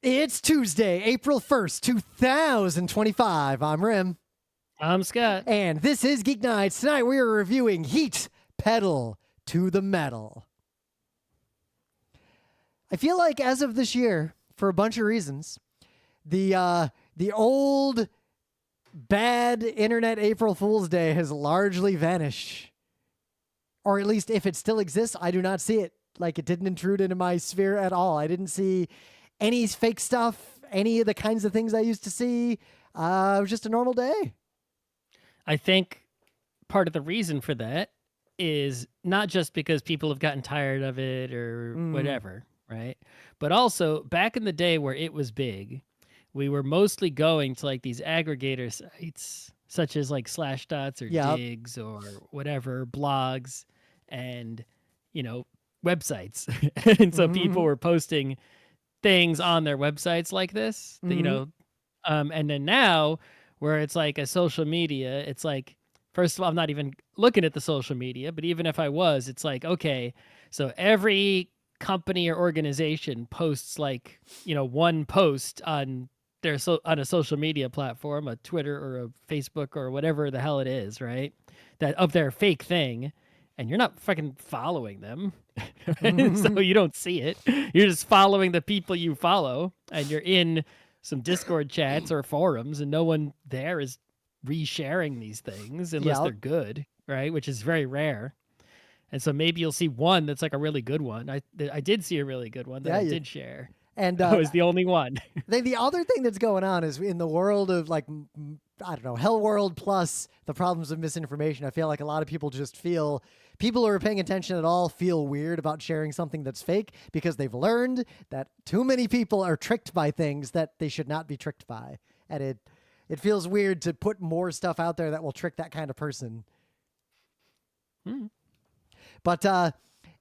It's Tuesday, April 1st, 2025. I'm Rim. I'm Scott. And this is Geek Nights. Tonight we are reviewing Heat, Pedal to the Metal. I feel like as of this year, for a bunch of reasons, the old bad internet April Fool's Day has largely vanished. Or at least if it still exists, I do not see it. Like, it didn't intrude into my sphere at all. I didn't see any fake stuff, any of the kinds of things I used to see. It was just a normal day. I think part of the reason for that is not just because people have gotten tired of it or whatever, right? But also, back in the day where it was big, we were mostly going to like these aggregator sites, such as like Slashdot or Digs or whatever, blogs, and, you know, websites. And so people were posting things on their websites like this, you know, and then now where it's like a social media, it's like, first of all, I'm not even looking at the social media, but even if I was, it's like, okay, so every company or organization posts like, you know, one post on their on a social media platform, a Twitter or a Facebook or whatever the hell it is, right? That of their fake thing, and you're not fucking following them. So you don't see it. You're just following the people you follow, and you're in some Discord chats or forums, and no one there is resharing these things unless they're good, right? Which is very rare. And so maybe you'll see one that's like a really good one. I did see a really good one that I did share. And that was the only one. The other thing that's going on is in the world of like, I don't know, Hell World plus the problems of misinformation. I feel like a lot of people just feel, people who are paying attention at all feel weird about sharing something that's fake because they've learned that too many people are tricked by things that they should not be tricked by. And it feels weird to put more stuff out there that will trick that kind of person. But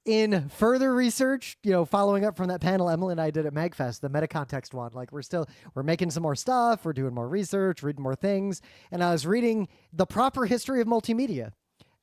in further research, you know, following up from that panel Emily and I did at MagFest, the meta-context one, like we're making some more stuff, we're doing more research, reading more things, and I was reading the proper history of multimedia.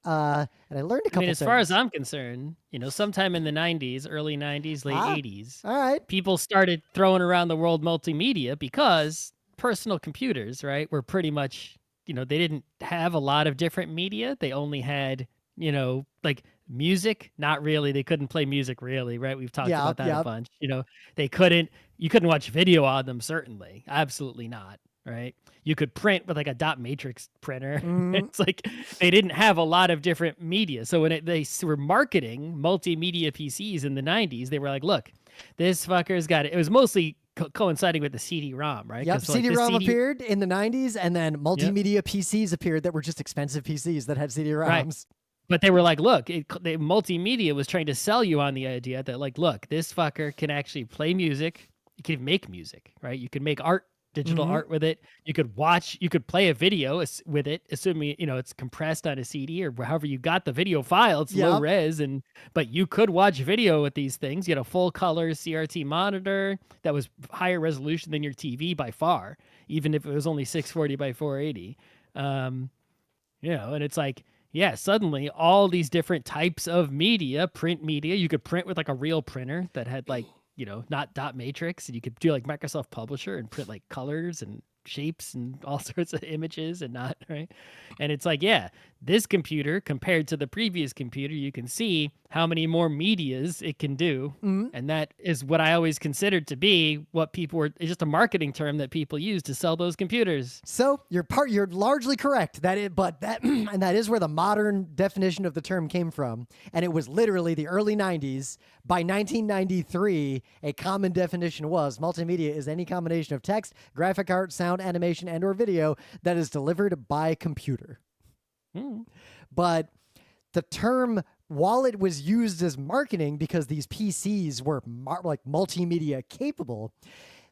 And I learned a couple as far as I'm concerned, you know, sometime in the 90s, early 90s, late 80s, all right, people started throwing around the world multimedia because personal computers, right, were pretty much, you know, they didn't have a lot of different media. They only had, you know, like music, not really. They couldn't play music really, right? We've talked about that a bunch. You know, you couldn't watch video on them, certainly. Absolutely not, right? You could print with like a dot matrix printer. It's like they didn't have a lot of different media. So when they were marketing multimedia PCs in the 90s, they were like, look, this fucker's got it. It was mostly coinciding with the CD-ROM, right? Yep, CD-ROM appeared in the 90s, and then multimedia PCs appeared that were just expensive PCs that had CD-ROMs. Right. But they were like, look, the multimedia was trying to sell you on the idea that, like, look, this fucker can actually play music. You can even make music, right? You can make art, digital art with it. You could play a video with it, assuming, you know, it's compressed on a CD or however you got the video file. It's low res, but you could watch video with these things. You had a full color CRT monitor that was higher resolution than your TV by far, even if it was only 640 by 480. You know, and it's like, yeah, suddenly all these different types of media, print media, you could print with like a real printer that had like, you know, not dot matrix, and you could do like Microsoft Publisher and print like colors and shapes and all sorts of images and not, right? And it's like, yeah, this computer compared to the previous computer, you can see how many more medias it can do. And that is what I always considered to be what people were, it's just a marketing term that people use to sell those computers. So you're largely correct. But that is where the modern definition of the term came from. And it was literally the early 90s. By 1993, a common definition was multimedia is any combination of text, graphic art, sound, animation, and or video that is delivered by computer. But the term, while it was used as marketing because these PCs were like multimedia capable,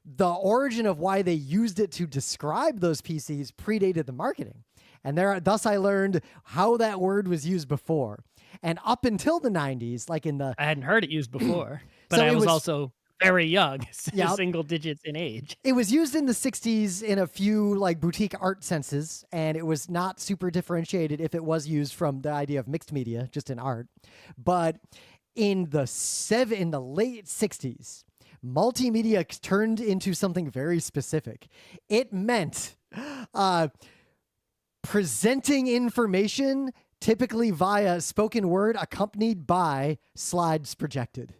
the origin of why they used it to describe those PCs predated the marketing. And thus I learned how that word was used before. And up until the 90s, like I hadn't heard it used before, but so I was also very young, single digits in age. It was used in the 60s in a few like boutique art senses, and it was not super differentiated if it was used from the idea of mixed media, just in art. But in the late 60s, multimedia turned into something very specific. It meant presenting information typically via spoken word accompanied by slides projected.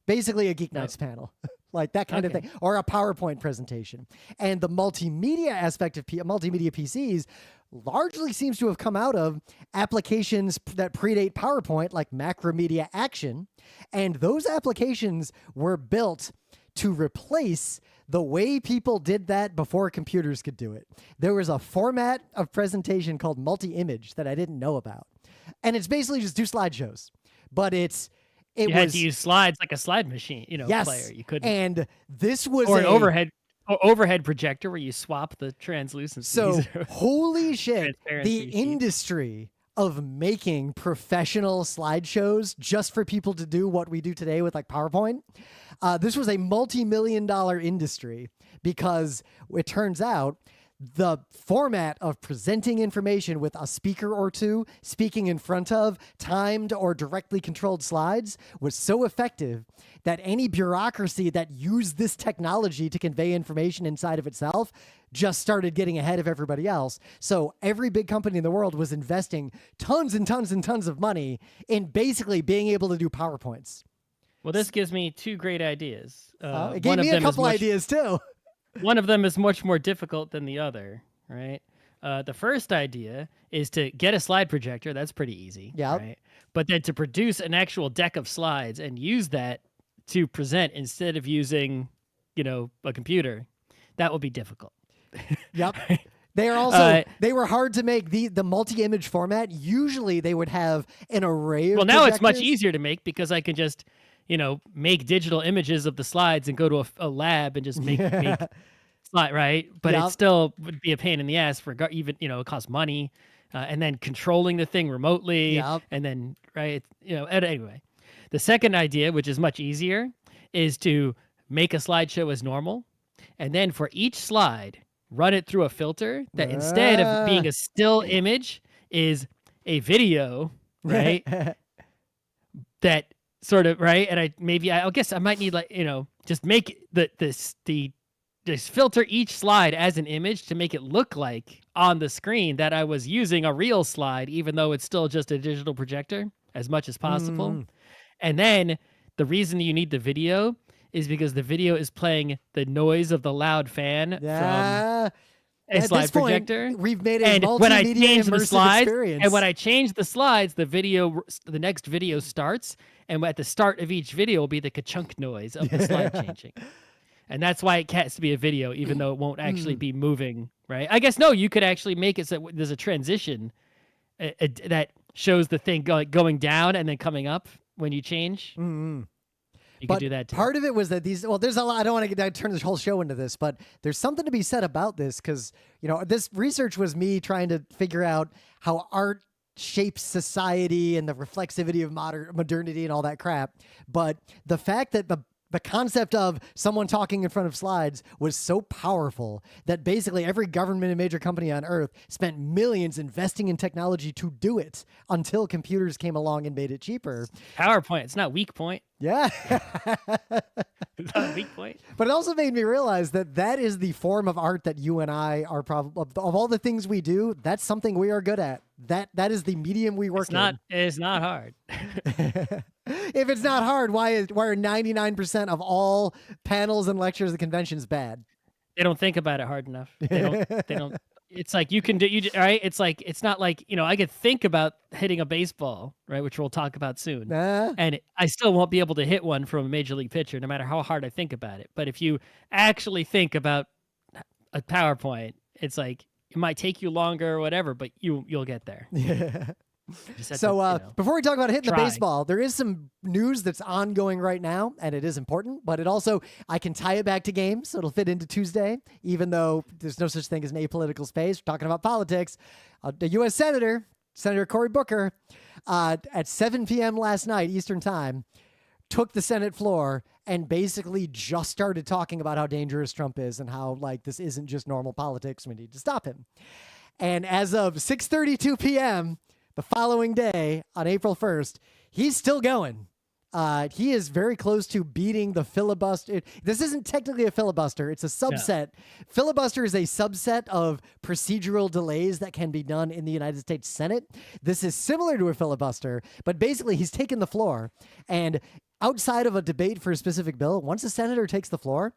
Basically a GeekNights panel. Like that kind of thing, or a PowerPoint presentation. And the multimedia aspect of multimedia PCs largely seems to have come out of applications that predate PowerPoint, like Macromedia Action. And those applications were built to replace the way people did that before computers could do it. There was a format of presentation called multi-image that I didn't know about. And it's basically just do slideshows. But you had to use slides like a slide machine, yes, player. You couldn't. And this was an overhead projector where you swap the translucencies. So holy shit, the industry of making professional slideshows just for people to do what we do today with like PowerPoint. This was a multi-million-dollar industry because it turns out the format of presenting information with a speaker or two speaking in front of timed or directly controlled slides was so effective that any bureaucracy that used this technology to convey information inside of itself just started getting ahead of everybody else. So every big company in the world was investing tons and tons and tons of money in basically being able to do PowerPoints. Well, this gives me two great ideas. It gave me a couple ideas too. One of them is much more difficult than the other, right? The first idea is to get a slide projector. That's pretty easy. Yeah. Right? But then to produce an actual deck of slides and use that to present instead of using, a computer, that will be difficult. Yep. They are also they were hard to make. The multi-image format, usually they would have an array of now projectors. It's much easier to make because I can just make digital images of the slides and go to a lab and just make slide, right? But it still would be a pain in the ass for even, it costs money. And then controlling the thing remotely. And then, right, anyway. The second idea, which is much easier, is to make a slideshow as normal. And then for each slide, run it through a filter that instead of being a still image is a video, right? That sort of, right? And I guess I might need just make just filter each slide as an image to make it look like on the screen that I was using a real slide, even though it's still just a digital projector as much as possible. And then the reason you need the video is because the video is playing the noise of the loud fan from a slide projector. We've made a multimedia immersive experience. And when I change the slides, the next video starts, and at the start of each video will be the ka-chunk noise of the slide changing. And that's why it has to be a video, even though it won't actually be moving, right? I guess, no, you could actually make it so there's a transition that shows the thing going down and then coming up when you change. You could do that too. Part of it was that there's a lot. I don't want to turn this whole show into this, but there's something to be said about this because, this research was me trying to figure out how art shapes society and the reflexivity of modernity and all that crap. But the fact that the concept of someone talking in front of slides was so powerful that basically every government and major company on earth spent millions investing in technology to do it until computers came along and made it cheaper. PowerPoint. It's not weak point. Yeah. It's not weak point. But it also made me realize that is the form of art that you and I are probably, of all the things we do, that's something we are good at. That is the medium we work in. It's not hard. If it's not hard, why are 99% of all panels and lectures and conventions bad? They don't think about it hard enough. They don't. It's like you can do, right? It's like, it's not like, I could think about hitting a baseball, right? Which we'll talk about soon. And I still won't be able to hit one from a major league pitcher, no matter how hard I think about it. But if you actually think about a PowerPoint, it's like, it might take you longer or whatever, but you'll get there. Yeah. So before we talk about hitting the baseball, there is some news that's ongoing right now, and it is important, but it also, I can tie it back to games, so it'll fit into Tuesday, even though there's no such thing as an apolitical space. We're talking about politics. The U.S. Senator Cory Booker, at 7 p.m. last night, Eastern Time, took the Senate floor and basically just started talking about how dangerous Trump is and how, this isn't just normal politics. We need to stop him. And as of 6:32 p.m., the following day, on April 1st, he's still going. He is very close to beating the filibuster. This isn't technically a filibuster. It's a subset. Yeah. Filibuster is a subset of procedural delays that can be done in the United States Senate. This is similar to a filibuster, but basically he's taken the floor. And outside of a debate for a specific bill, once a senator takes the floor,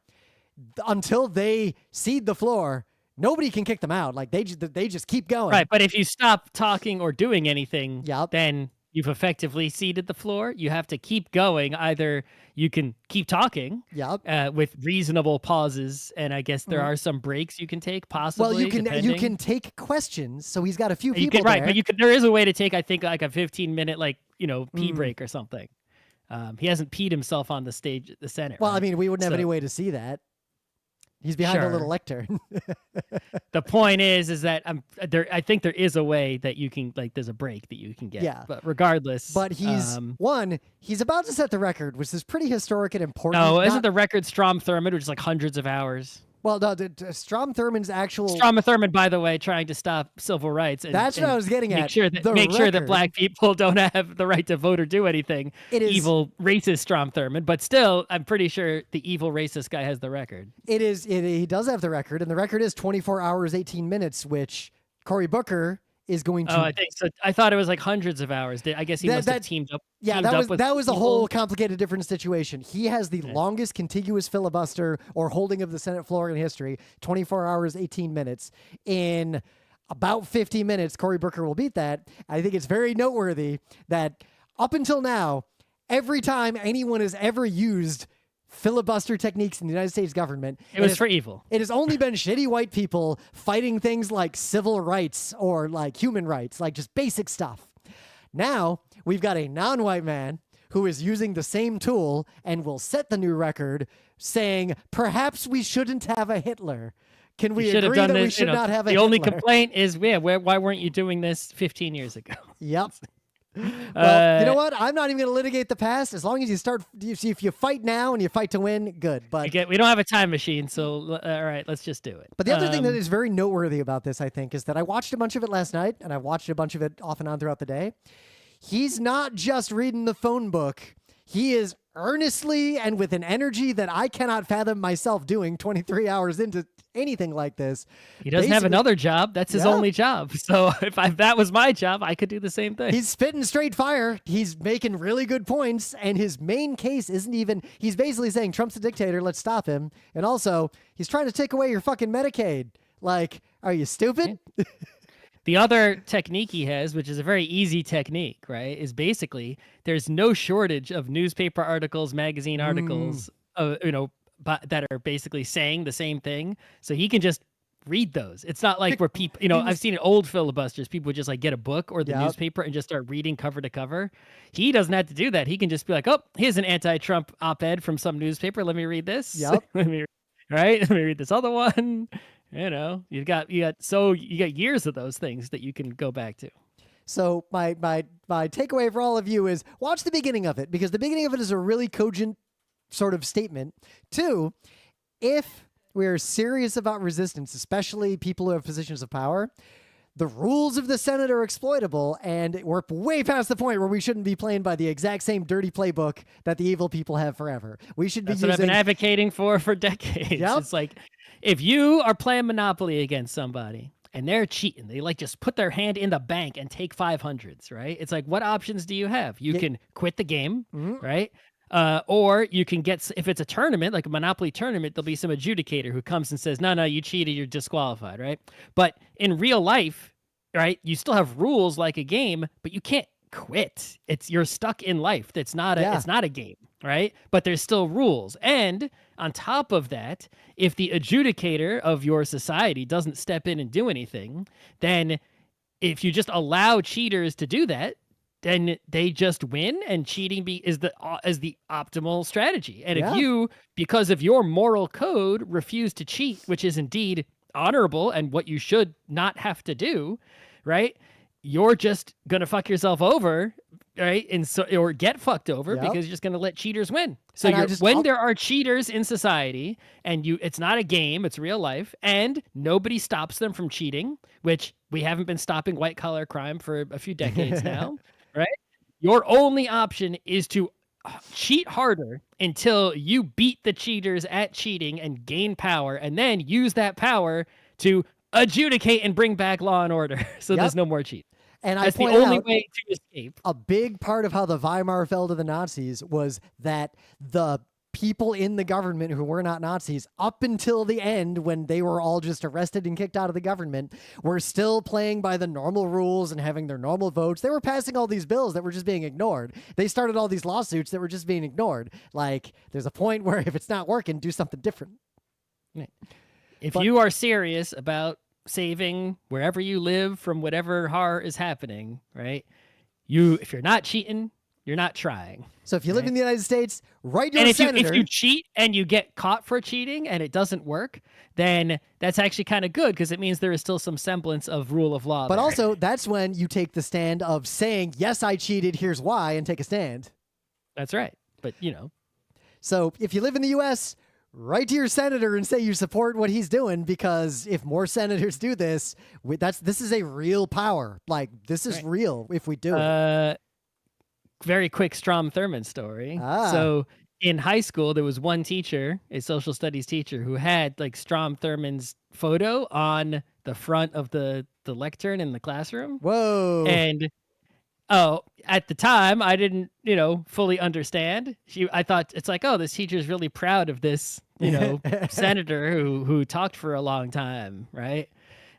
until they cede the floor, nobody can kick them out. Like they just keep going. Right, but if you stop talking or doing anything, yep. then you've effectively ceded the floor. You have to keep going. Either you can keep talking yep. With reasonable pauses, and I guess there are some breaks you can take, possibly. Well, you can take questions. So he's got a few people there. Right, but there is a way to take, I think, like a 15-minute, pee break or something. He hasn't peed himself on the stage at the Senate. Well, right? I mean, we wouldn't have any way to see that. He's behind a little lectern. The point is that I think there is a way that you can, there's a break that you can get. Yeah. But regardless. But he's he's about to set the record, which is pretty historic and important. No, isn't the record Strom Thurmond, which is like hundreds of hours? Well, no, Strom Thurmond's actual... Strom Thurmond, by the way, trying to stop civil rights. That's what I was getting at. Make sure that black people don't have the right to vote or do anything. It is evil, racist Strom Thurmond. But still, I'm pretty sure the evil, racist guy has the record. He does have the record, and the record is 24 hours, 18 minutes, which Cory Booker is going to... Oh, I think so. I thought it was like hundreds of hours. I guess he must have teamed up. Yeah, that was a whole complicated, different situation. He has the longest contiguous filibuster or holding of the Senate floor in history, 24 hours, 18 minutes. In about 50 minutes, Cory Booker will beat that. I think it's very noteworthy that up until now, every time anyone has ever used filibuster techniques in the United States government, it was for evil. It has only been shitty white people fighting things like civil rights or like human rights, like just basic stuff. Now we've got a non-white man who is using the same tool and will set the new record, saying perhaps we shouldn't have a Hitler. Can we agree that we should not have a Hitler? The only complaint is, why weren't you doing this 15 years ago? Yep. Well, you know what? I'm not even going to litigate the past. As long as if you fight now and you fight to win, good. But we don't have a time machine, so all right, let's just do it. But the other thing that is very noteworthy about this, I think, is that I watched a bunch of it last night, and I watched a bunch of it off and on throughout the day. He's not just reading the phone book. He is earnestly and with an energy that I cannot fathom myself doing 23 hours into anything like this. He doesn't have another job. That's his only job. So if that was my job, I could do the same thing. He's spitting straight fire. He's making really good points. And his main case isn't even, he's basically saying Trump's a dictator. Let's stop him. And also he's trying to take away your fucking Medicaid. Like, are you stupid? The other technique he has, which is a very easy technique, right, is basically there's no shortage of newspaper articles, magazine articles, that are basically saying the same thing. So he can just read those. It's not like where people, I've seen in old filibusters, people would just get a book or the newspaper and just start reading cover to cover. He doesn't have to do that. He can just be like, oh, here's an anti-Trump op-ed from some newspaper. Let me read this. Yep. Let me read this other one. You got years of those things that you can go back to. So my takeaway for all of you is watch the beginning of it, because the beginning of it is a really cogent sort of statement. 2, if we're serious about resistance, especially people who have positions of power, the rules of the Senate are exploitable, and we're way past the point where we shouldn't be playing by the exact same dirty playbook that the evil people have forever. We should be That's what I've been advocating for decades. Yep. It's like, if you are playing Monopoly against somebody and they're cheating, they just put their hand in the bank and take 500s, right? It's like, what options do you have? You can quit the game, right? Or you can if it's a tournament, like a Monopoly tournament, there'll be some adjudicator who comes and says, no, you cheated, you're disqualified, right? But in real life, right, you still have rules like a game, but you can't quit. You're stuck in life. It's not a game, right? But there's still rules. And on top of that, if the adjudicator of your society doesn't step in and do anything, then if you just allow cheaters to do that, then they just win, and cheating is the optimal strategy. And if you, because of your moral code, refuse to cheat, which is indeed honorable and what you should not have to do, right? You're just gonna fuck yourself over, right? Or get fucked over because you're just gonna let cheaters win. So when there are cheaters in society, and it's not a game, it's real life, and nobody stops them from cheating, which we haven't been stopping white collar crime for a few decades now. Right? Your only option is to cheat harder until you beat the cheaters at cheating and gain power, and then use that power to adjudicate and bring back law and order. So Yep. there's no more cheat. And That's I the pointed only out way to escape. a big part of how the Weimar fell to the Nazis was that the people in the government who were not Nazis, up until the end when they were all just arrested and kicked out of the government, were still playing by the normal rules and having their normal votes. They were passing all these bills that were just being ignored. They started all these lawsuits that were just being ignored. Like, there's a point where if it's not working, do something different. If you are serious about saving wherever you live from whatever horror is happening, right? If you're not cheating, you're not trying. So if you live in the United States, write your and senator. if you cheat and you get caught for cheating and it doesn't work, then that's actually kind of good because it means there is still some semblance of rule of law. But also, that's when you take the stand of saying, yes, I cheated, here's why, and take a stand. That's right. But, So if you live in the U.S., write to your senator and say you support what he's doing, because if more senators do this, this is a real power. Like, this is real if we do it. Very quick Strom Thurmond story. So in high school, there was one teacher, a social studies teacher, who had like Strom Thurmond's photo on the front of the lectern in the classroom. Whoa. And at the time, I didn't, fully understand. I thought it's like, this teacher's really proud of this, senator who talked for a long time, right?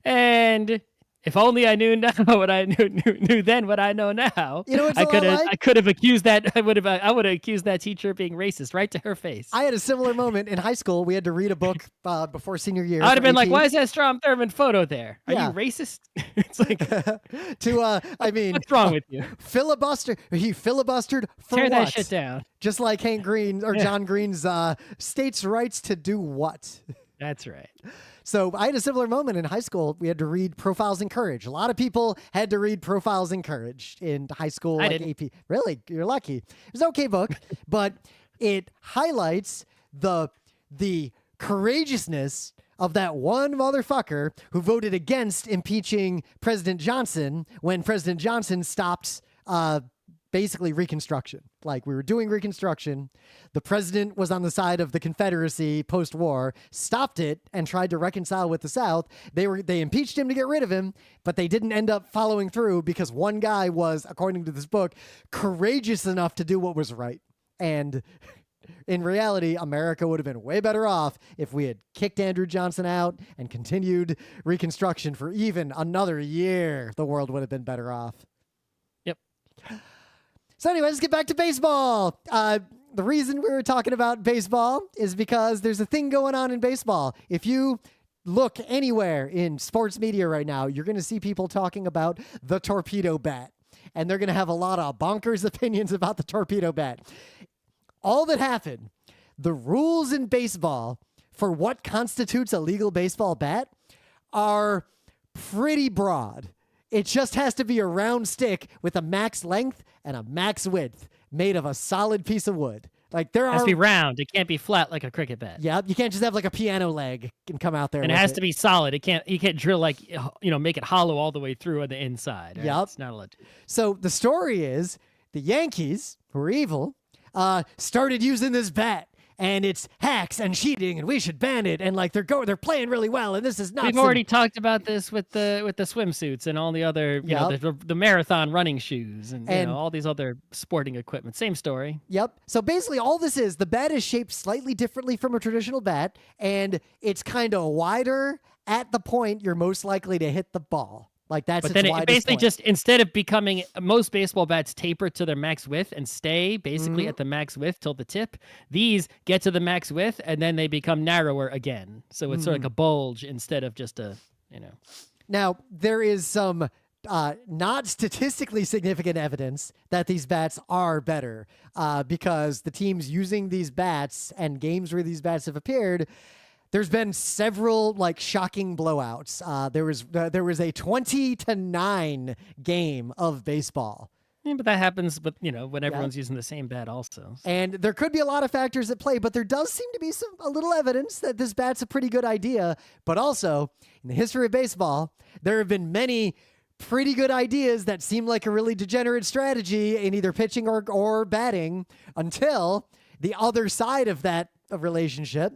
And if only I knew now what I knew then what I know now. I could have accused that. I would have accused that teacher of being racist right to her face. I had a similar moment in high school. We had to read a book before senior year. I would have been like, "Why is that Strom Thurmond photo there? Are you racist?" It's like, what's wrong with you? He filibustered for Tear what? that shit down. Just like Hank Green or John Green's states' rights to do what? That's right. So I had a similar moment in high school. We had to read Profiles in Courage. A lot of people had to read Profiles in Courage in high school. I like didn't. AP. Really? You're lucky. It was an okay book, but it highlights the courageousness of that one motherfucker who voted against impeaching President Johnson when President Johnson stopped basically Reconstruction. Like, we were doing Reconstruction. The president was on the side of the Confederacy post-war, stopped it, and tried to reconcile with the South. They impeached him to get rid of him, but they didn't end up following through because one guy was, according to this book, courageous enough to do what was right. And in reality, America would have been way better off if we had kicked Andrew Johnson out and continued Reconstruction for even another year. The world would have been better off. Yep. So anyway, let's get back to baseball. The reason we were talking about baseball is because there's a thing going on in baseball. If you look anywhere in sports media right now, you're going to see people talking about the torpedo bat. And they're going to have a lot of bonkers opinions about the torpedo bat. All that happened, the rules in baseball for what constitutes a legal baseball bat are pretty broad. It just has to be a round stick with a max length and a max width made of a solid piece of wood. Like, It has to be round. It can't be flat like a cricket bat. Yeah, you can't just have like a piano leg and come out there. And it has to be solid. You can't drill make it hollow all the way through on the inside. Right? Yep. It's not allowed to. So the story is the Yankees, who are evil, started using this bat. And it's hacks and cheating, and we should ban it. And like they're playing really well, and this is nuts. We've already talked about this with the swimsuits and all the other, the marathon running shoes and all these other sporting equipment. Same story. Yep. So basically, all this is the bat is shaped slightly differently from a traditional bat, and it's kind of wider at the point you're most likely to hit the ball. Like, that's But then its it widest basically point. just, instead of becoming, most baseball bats taper to their max width and stay basically at the max width till the tip. These get to the max width and then they become narrower again. So it's sort of like a bulge instead of just a, Now, there is some not statistically significant evidence that these bats are better because the teams using these bats and games where these bats have appeared, there's been several like shocking blowouts. There was a 20-9 game of baseball. Yeah, but that happens, when everyone's using the same bat also. And there could be a lot of factors at play, but there does seem to be a little evidence that this bat's a pretty good idea. But also, in the history of baseball, there have been many pretty good ideas that seem like a really degenerate strategy in either pitching or batting until the other side of that relationship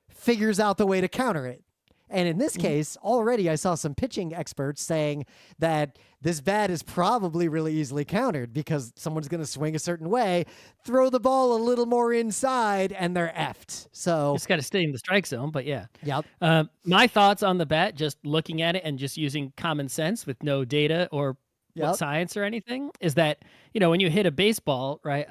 figures out the way to counter it. And in this case, already I saw some pitching experts saying that this bat is probably really easily countered because someone's going to swing a certain way, throw the ball a little more inside, and they're effed. So Just got to stay in the strike zone, but yeah. Yep. My thoughts on the bat, just looking at it and just using common sense with no data or Yep. science or anything, is that, when you hit a baseball, right,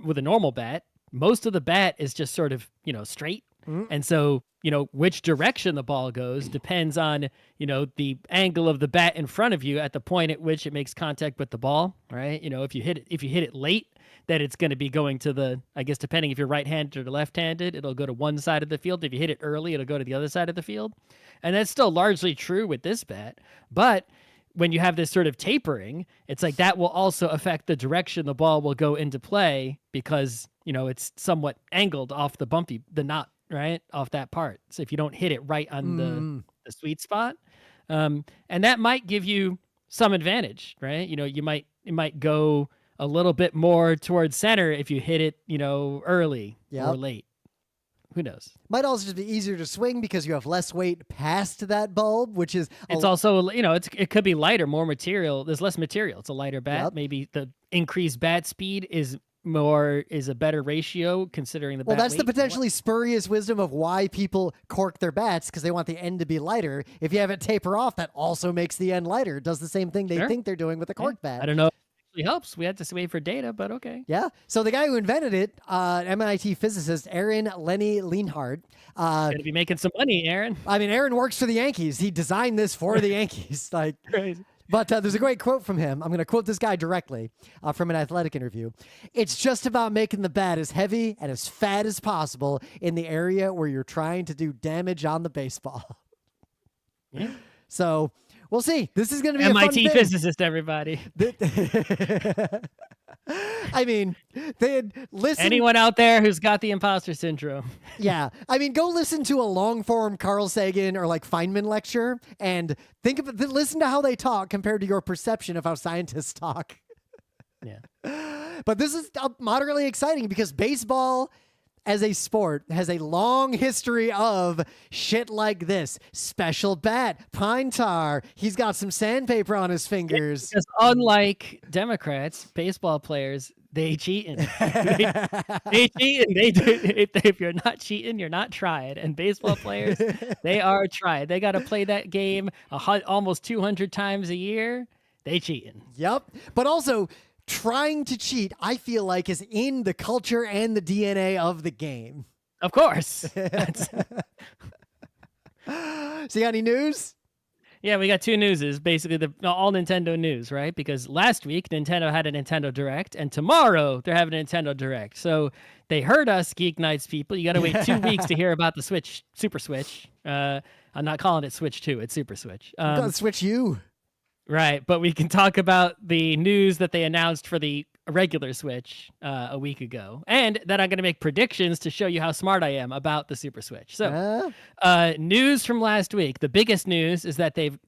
with a normal bat, most of the bat is just sort of, straight. And so, which direction the ball goes depends on, the angle of the bat in front of you at the point at which it makes contact with the ball, right? If you hit it late, that it's going to be going to I guess, depending if you're right-handed or left-handed, it'll go to one side of the field. If you hit it early, it'll go to the other side of the field. And that's still largely true with this bat. But when you have this sort of tapering, it's like that will also affect the direction the ball will go into play because, it's somewhat angled off the knot, right? Off that part. So if you don't hit it right on the sweet spot, and that might give you some advantage, right? It might go a little bit more towards center if you hit it, early or late. Who knows? Might also just be easier to swing because you have less weight past that bulb, which is... It's also, it could be lighter, more material. There's less material. It's a lighter bat. Yep. Maybe the increased bat speed is a better ratio considering the bat Well, that's the weight. potentially spurious wisdom of why people cork their bats because they want the end to be lighter. If you have it taper off, that also makes the end lighter. It does the same thing they think they're doing with a cork bat. I don't know if it actually helps. We had to wait for data, but okay. Yeah. So the guy who invented it, MIT physicist Aaron Lenny Lienhardt. Gonna be making some money, Aaron. I mean, Aaron works for the Yankees. He designed this for the Yankees. Crazy. But there's a great quote from him. I'm going to quote this guy directly from an athletic interview. "It's just about making the bat as heavy and as fat as possible in the area where you're trying to do damage on the baseball." Yeah. So we'll see. This is going to be a MIT fun thing. physicist, everybody. I mean, they had listened. Anyone out there who's got the imposter syndrome? Yeah. I mean, go listen to a long form Carl Sagan or Feynman lecture and listen to how they talk compared to your perception of how scientists talk. Yeah. But this is moderately exciting because baseball as a sport has a long history of shit like this. Special bat, pine tar. He's got some sandpaper on his fingers. Because unlike Democrats, baseball players, they cheating. They cheating. They do. If you're not cheating, you're not trying. And baseball players, they are trying. They got to play that game almost 200 times a year. They cheating. Yep. But also, trying to cheat, I feel like, is in the culture and the DNA of the game. Of course. So you got any news? Yeah, we got two newses, basically all Nintendo news, right? Because last week, Nintendo had a Nintendo Direct, and tomorrow they're having a Nintendo Direct. So they heard us, GeekNights people. You got to wait 2 weeks to hear about the Switch, Super Switch. I'm not calling it Switch 2, it's Super Switch. I'm going to switch you. Right, but we can talk about the news that they announced for the regular Switch a week ago, and that I'm going to make predictions to show you how smart I am about the Super Switch. So, news from last week. The biggest news is that they've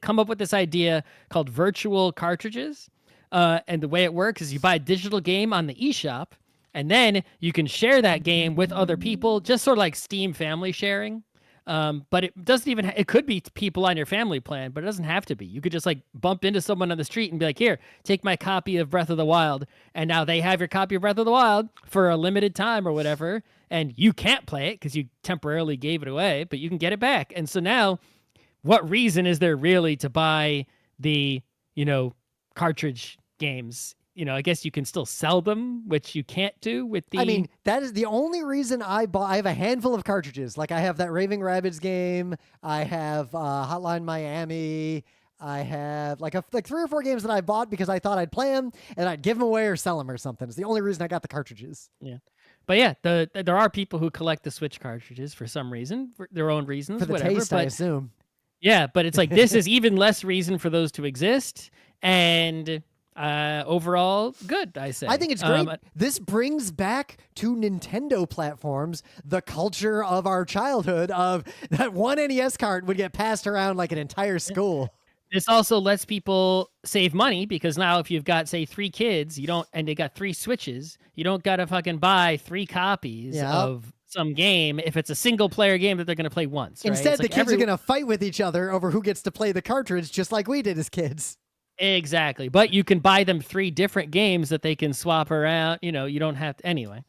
come up with this idea called virtual cartridges, and the way it works is you buy a digital game on the eShop, and then you can share that game with other people, just sort of like Steam family sharing. But it doesn't even, it could be people on your family plan, but it doesn't have to be. You could just bump into someone on the street and be like, here, take my copy of Breath of the Wild. And now they have your copy of Breath of the Wild for a limited time or whatever. And you can't play it because you temporarily gave it away, but you can get it back. And so now what reason is there really to buy the, cartridge games? I guess you can still sell them, which you can't do with the... I mean, that is the only reason I bought... I have a handful of cartridges. I have that Raving Rabbids game. I have Hotline Miami. I have like 3 or 4 games that I bought because I thought I'd play them and I'd give them away or sell them or something. It's the only reason I got the cartridges. Yeah. But yeah, there are people who collect the Switch cartridges for some reason, for their own reasons, For the whatever. taste, I assume. Yeah, but it's this is even less reason for those to exist. And... overall, good, I say. I think it's great. This brings back to Nintendo platforms the culture of our childhood of that one NES cart would get passed around like an entire school. This also lets people save money because now if you've got, say, 3 kids, and they got 3 Switches, you don't gotta fucking buy 3 copies Yep. of some game if it's a single player game that they're gonna play once, right? Instead, It's the like kids are going to fight with each other over who gets to play the cartridge, just like we did as kids. Exactly. But you can buy them 3 different games that they can swap around. You know, you don't have to anyway.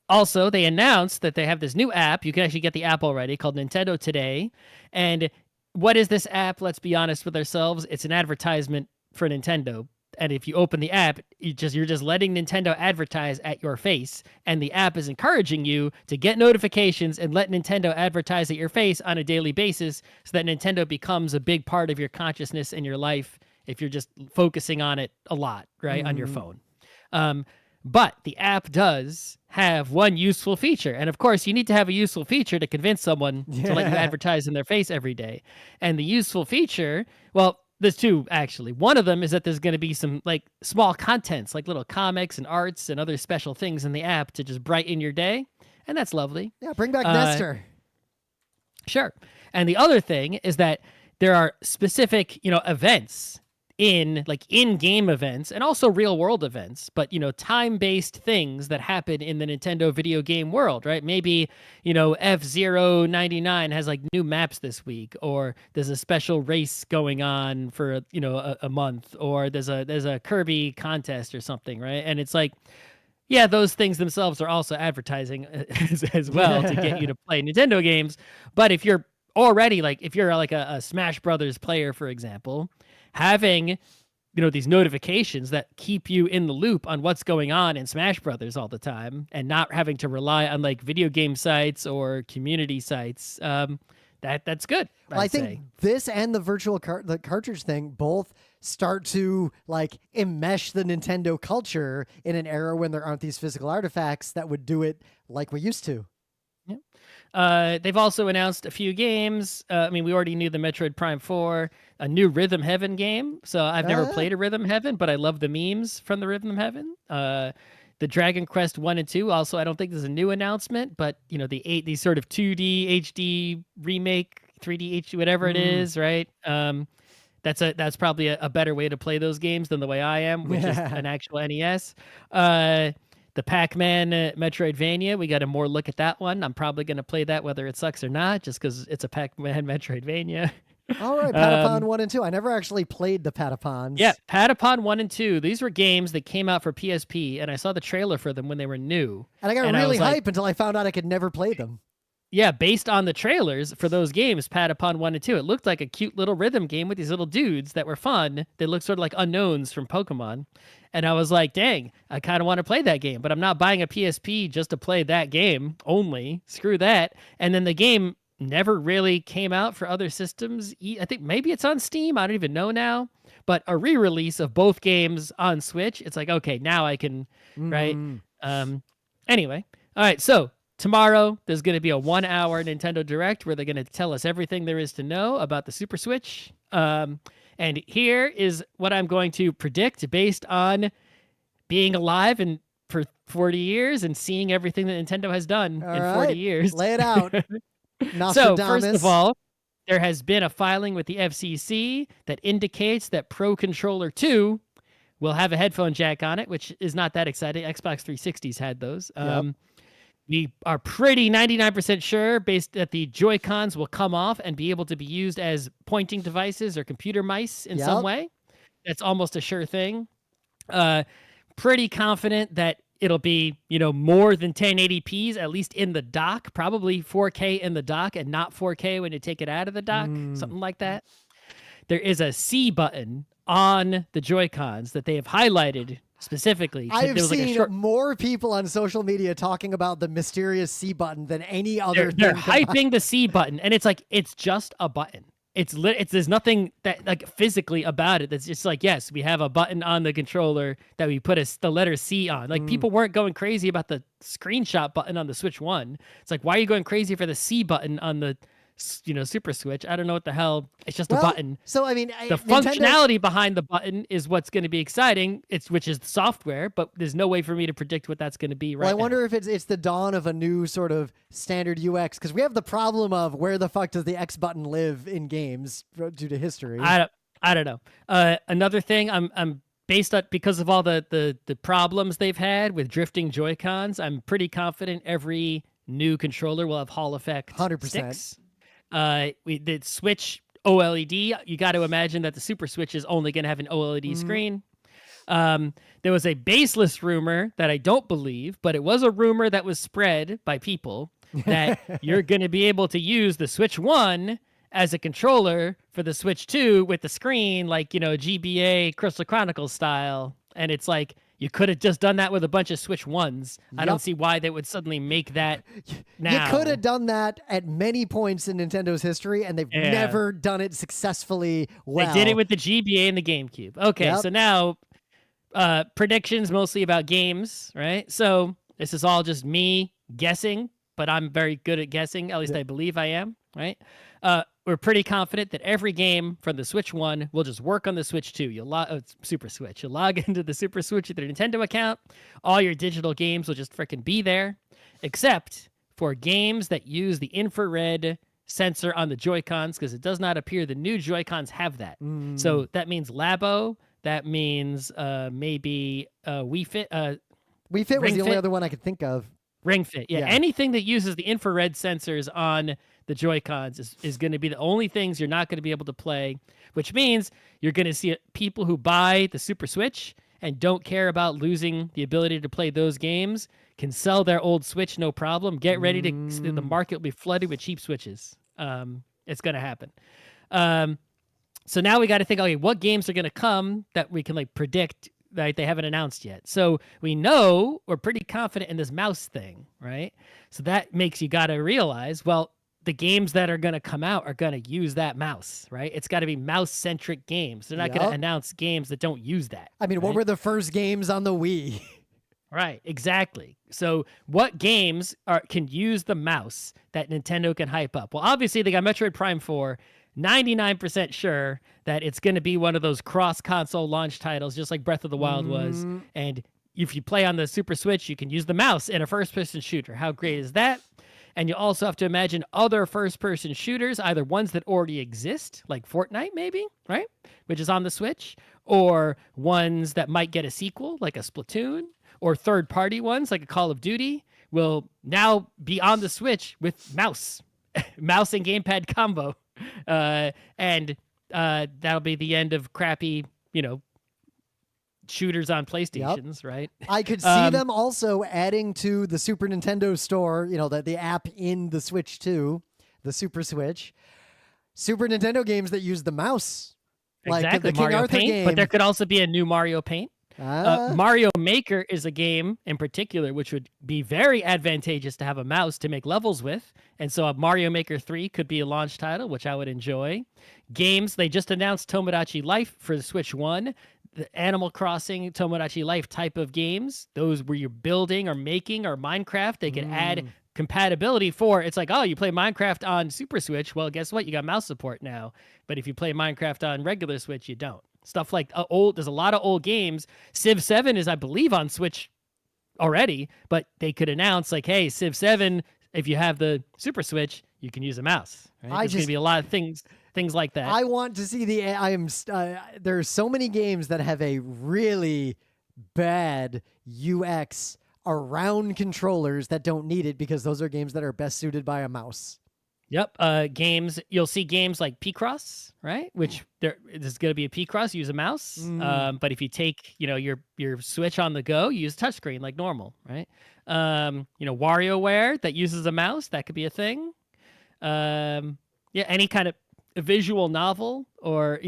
Also, they announced that they have this new app. You can actually get the app already called Nintendo Today. And what is this app? Let's be honest with ourselves. It's an advertisement for Nintendo. And if you open the app, you're just letting Nintendo advertise at your face. And the app is encouraging you to get notifications and let Nintendo advertise at your face on a daily basis so that Nintendo becomes a big part of your consciousness and your life if you're just focusing on it a lot, right, on your phone. But the app does have one useful feature. And of course, you need to have a useful feature to convince someone to let you advertise in their face every day. And the useful feature, well, there's 2 actually. One of them is that there's going to be some like small contents, like little comics and arts and other special things in the app to just brighten your day. And that's lovely. Yeah, bring back Nestor. Sure. And the other thing is that there are specific, events in-game events and also real-world events, but, time-based things that happen in the Nintendo video game world, right? Maybe, F-Zero 99 has, like, new maps this week, or there's a special race going on for, a month, or there's a Kirby contest or something, right? And it's like, yeah, those things themselves are also advertising as well to get you to play Nintendo games, but if you're already, if you're, a Smash Brothers player, for example, having these notifications that keep you in the loop on what's going on in Smash Brothers all the time and not having to rely on video game sites or community sites, that's good. Well, I think this and the virtual the cartridge thing both start to enmesh the Nintendo culture in an era when there aren't these physical artifacts that would do it like we used to. They've also announced a few games. We already knew the Metroid Prime 4, a new Rhythm Heaven game. So I've never played a Rhythm Heaven, but I love the memes from the Rhythm Heaven. The Dragon Quest 1 and 2. Also, I don't think there's a new announcement, but these sort of 2D HD remake, 3D HD, whatever it is, right? That's probably a better way to play those games than the way I am, which is an actual NES. The Pac-Man Metroidvania, we got a more look at that one. I'm probably going to play that whether it sucks or not, just because it's a Pac-Man Metroidvania. All right, Patapon 1 and 2. I never actually played the Patapons. Yeah, Patapon 1 and 2. These were games that came out for PSP, and I saw the trailer for them when they were new. And I got really hype until I found out I could never play them. Yeah, based on the trailers for those games, Patapon 1 and 2, it looked like a cute little rhythm game with these little dudes that were fun. They looked sort of like unknowns from Pokemon. And I was like, dang, I kind of want to play that game, but I'm not buying a PSP just to play that game only. Screw that. And then the game never really came out for other systems. I think maybe it's on Steam. I don't even know now. But a re-release of both games on Switch, it's like, okay, now I can, right? Anyway, all right, so tomorrow, there's going to be a 1-hour Nintendo Direct where they're going to tell us everything there is to know about the Super Switch. And here is what I'm going to predict based on being alive for 40 years and seeing everything that Nintendo has done in 40 years. Lay it out. So, first of all, there has been a filing with the FCC that indicates that Pro Controller 2 will have a headphone jack on it, which is not that exciting. Xbox 360s had those. We are pretty 99% sure based that the Joy-Cons will come off and be able to be used as pointing devices or computer mice in some way. That's almost a sure thing. Pretty confident that it'll be, more than 1080p's, at least in the dock, probably 4K in the dock and not 4K when you take it out of the dock, something like that. There is a C button on the Joy-Cons that they have highlighted specifically. I have seen more people on social media talking about the mysterious C button than any other thing. They're hyping the C button, and it's like, it's just a button. There's nothing that physically about it that's just like, yes, we have a button on the controller that we put the letter C on. People weren't going crazy about the screenshot button on the Switch 1. It's like, why are you going crazy for the C button on the Super Switch. I don't know what the hell. It's just a Well, button. so I mean, The Nintendo. functionality behind the button is what's going to be exciting. Which is the software, but there's no way for me to predict what that's going to be right Well, I now. wonder if it's the dawn of a new sort of standard UX, because we have the problem of where the fuck does the X button live in games due to history. I don't know. Another thing, I'm based on, because of all the problems they've had with drifting Joy-Cons, I'm pretty confident every new controller will have Hall effect 100%. sticks. We did Switch OLED. You got to imagine that the Super Switch is only going to have an OLED screen. There was a baseless rumor that I don't believe, but it was a rumor that was spread by people that you're going to be able to use the Switch 1 as a controller for the Switch 2 with the screen, like, GBA Crystal Chronicles style. And it's like, you could have just done that with a bunch of Switch 1s. I don't see why they would suddenly make that now. You could have done that at many points in Nintendo's history, and they've never done it successfully well. They did it with the GBA and the GameCube. Okay, so now predictions mostly about games, right? So this is all just me guessing, but I'm very good at guessing. At least I believe I am, right? We're pretty confident that every game from the Switch 1 will just work on the Switch 2. Super Switch. You log into the Super Switch with your Nintendo account. All your digital games will just freaking be there, except for games that use the infrared sensor on the Joy-Cons, because it does not appear the new Joy-Cons have that. So that means Labo. That means maybe Wii Fit. Wii Fit was the only other one I could think of. Ring Fit. Yeah. Anything that uses the infrared sensors on the Joy-Cons is going to be the only things you're not going to be able to play, which means you're going to see people who buy the Super Switch and don't care about losing the ability to play those games can sell their old Switch no problem. Get ready to the market will be flooded with cheap Switches. It's going to happen. So now we got to think, okay, what games are going to come that we can predict that they haven't announced yet. So we know, we're pretty confident in this mouse thing, right? So that makes you got to realize, well, the games that are going to come out are going to use that mouse, right? It's got to be mouse-centric games. They're not going to announce games that don't use that. I mean, what were the first games on the Wii? Right, exactly. So what games can use the mouse that Nintendo can hype up? Well, obviously, they got Metroid Prime 4. 99% sure that it's going to be one of those cross-console launch titles, just like Breath of the Wild was. And if you play on the Super Switch, you can use the mouse in a first-person shooter. How great is that? And you also have to imagine other first-person shooters, either ones that already exist, like Fortnite maybe, right? Which is on the Switch, or ones that might get a sequel, like a Splatoon, or third-party ones, like a Call of Duty, will now be on the Switch with mouse. Mouse and gamepad combo. And that'll be the end of crappy, shooters on PlayStations, right? I could see them also adding to the Super Nintendo store, the app in the Switch 2, the Super Switch, Super Nintendo games that use the mouse. Exactly, like the King Mario Arthur Paint, game. but there could also be a new Mario Paint. Mario Maker is a game in particular which would be very advantageous to have a mouse to make levels with, and so a Mario Maker 3 could be a launch title, which I would enjoy. Games, they just announced Tomodachi Life for the Switch 1, the Animal Crossing, Tomodachi Life type of games, those where you're building or making, or Minecraft, they could add compatibility for. It's like, oh, you play Minecraft on Super Switch, well, guess what? You got mouse support now. But if you play Minecraft on regular Switch, you don't. Stuff like there's a lot of old games. Civ 7 is, I believe, on Switch already, but they could announce like, hey, Civ 7, if you have the Super Switch, you can use a mouse. Right? There's going to be a lot of things like that. I want to see there's so many games that have a really bad UX around controllers that don't need it, because those are games that are best suited by a mouse. Yep. Games, you'll see games like P-Cross, right? Which there's going to be a P-Cross, use a mouse. But if you take, your Switch on the go, you use touchscreen like normal, right? WarioWare that uses a mouse, that could be a thing. Any kind of a visual novel or,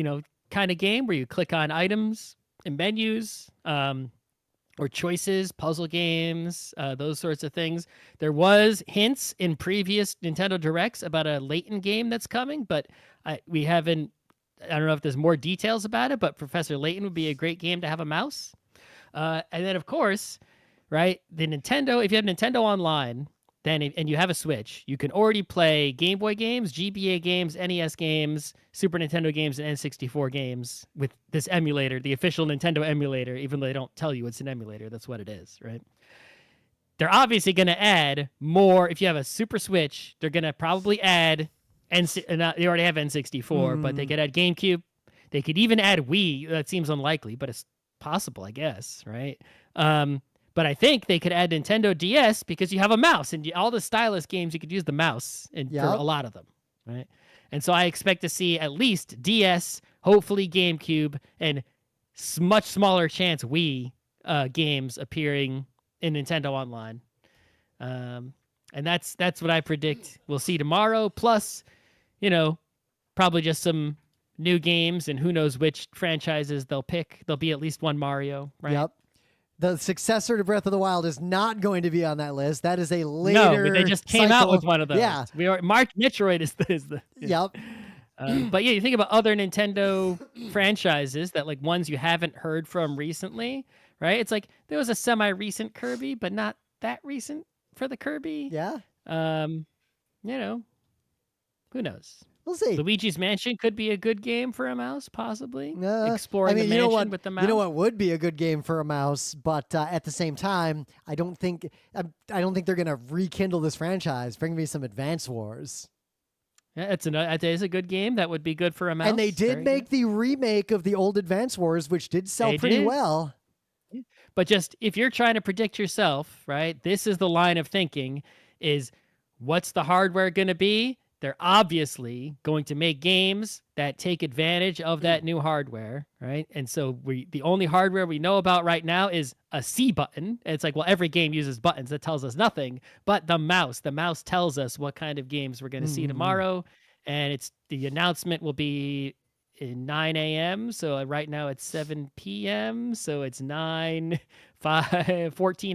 kind of game where you click on items and menus, or choices, puzzle games, those sorts of things. There was hints in previous Nintendo Directs about a Layton game that's coming, but we haven't. I don't know if there's more details about it, but Professor Layton would be a great game to have a mouse. And then, of course, right, the Nintendo. If you have Nintendo Online, then and you have a Switch, you can already play Game Boy games, GBA games, NES games, Super Nintendo games, and N64 games with this emulator, the official Nintendo emulator, even though they don't tell you it's an emulator. That's what it is, right? They're obviously going to add more. If you have a Super Switch, they're going to probably add, they already have N64, but they could add GameCube. They could even add Wii. That seems unlikely, but it's possible, I guess, right? But I think they could add Nintendo DS because you have a mouse, and all the stylus games, you could use the mouse for a lot of them, right? And so I expect to see at least DS, hopefully GameCube, and much smaller chance Wii games appearing in Nintendo Online. And that's what I predict we'll see tomorrow. Plus, probably just some new games, and who knows which franchises they'll pick. There'll be at least one Mario, right? Yep. The successor to Breath of the Wild is not going to be on that list. That is a later. No, they just came out with one of those. Yeah. Mark Metroid is the. Yep. But yeah, you think about other Nintendo franchises that like ones you haven't heard from recently, right? It's like there was a semi-recent Kirby, but not that recent for the Kirby. Yeah. Who knows? We'll see. Luigi's Mansion could be a good game for a mouse, possibly. Exploring the mansion with the mouse. You know what would be a good game for a mouse, but at the same time, I don't think they're gonna rekindle this franchise. Bring me some Advance Wars. Yeah, it is a good game. That would be good for a mouse. And they did make the remake of the old Advance Wars, which did sell pretty well. But just if you're trying to predict yourself, right? This is the line of thinking: is what's the hardware going to be? They're obviously going to make games that take advantage of that new hardware, right? And so the only hardware we know about right now is a C button. And it's like, well, every game uses buttons. That tells us nothing. But the mouse tells us what kind of games we're going to see tomorrow. And the announcement will be in 9 a.m. So right now it's 7 p.m. So it's 14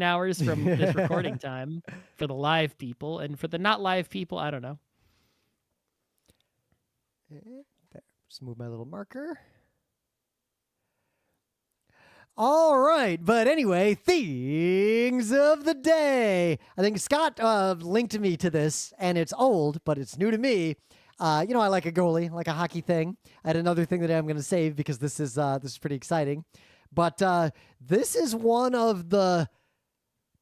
hours from this recording time for the live people. And for the not live people, I don't know. There. Just move my little marker. All right, but anyway, things of the day. I think Scott linked me to this, and it's old, but it's new to me. I like a goalie, like a hockey thing. I had another thing that I'm going to save because this is pretty exciting. But this is one of the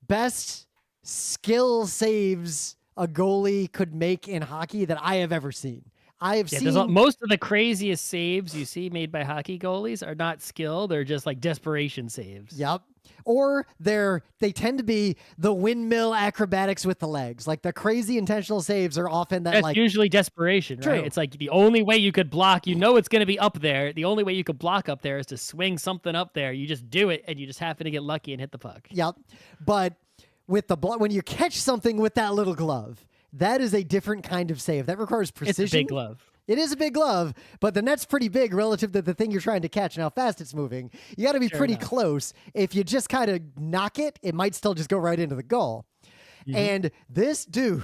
best skill saves a goalie could make in hockey that I have ever seen. I have seen most of the craziest saves you see made by hockey goalies are not skill; they're just like desperation saves. Yep. Or they tend to be the windmill acrobatics with the legs. Like the crazy intentional saves are often that's usually desperation, right? True. It's like the only way you could block, it's going to be up there. The only way you could block up there is to swing something up there. You just do it, and you just happen to get lucky and hit the puck. Yep. But with when you catch something with that little glove, that is a different kind of save. That requires precision. It's a big glove. It is a big glove, but the net's pretty big relative to the thing you're trying to catch and how fast it's moving. You got to be pretty close. If you just kind of knock it, it might still just go right into the goal. Mm-hmm. And this dude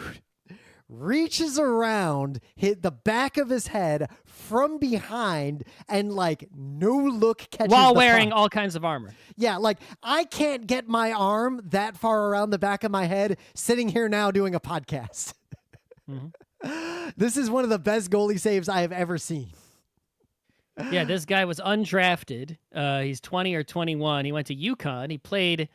reaches around, hit the back of his head from behind, and no look catches while the wearing puck. all kinds of armor. Yeah, I can't get my arm that far around the back of my head sitting here now doing a podcast. Mm-hmm. This is one of the best goalie saves I have ever seen. Yeah, this guy was undrafted. He's 20 or 21. He went to UConn. He played,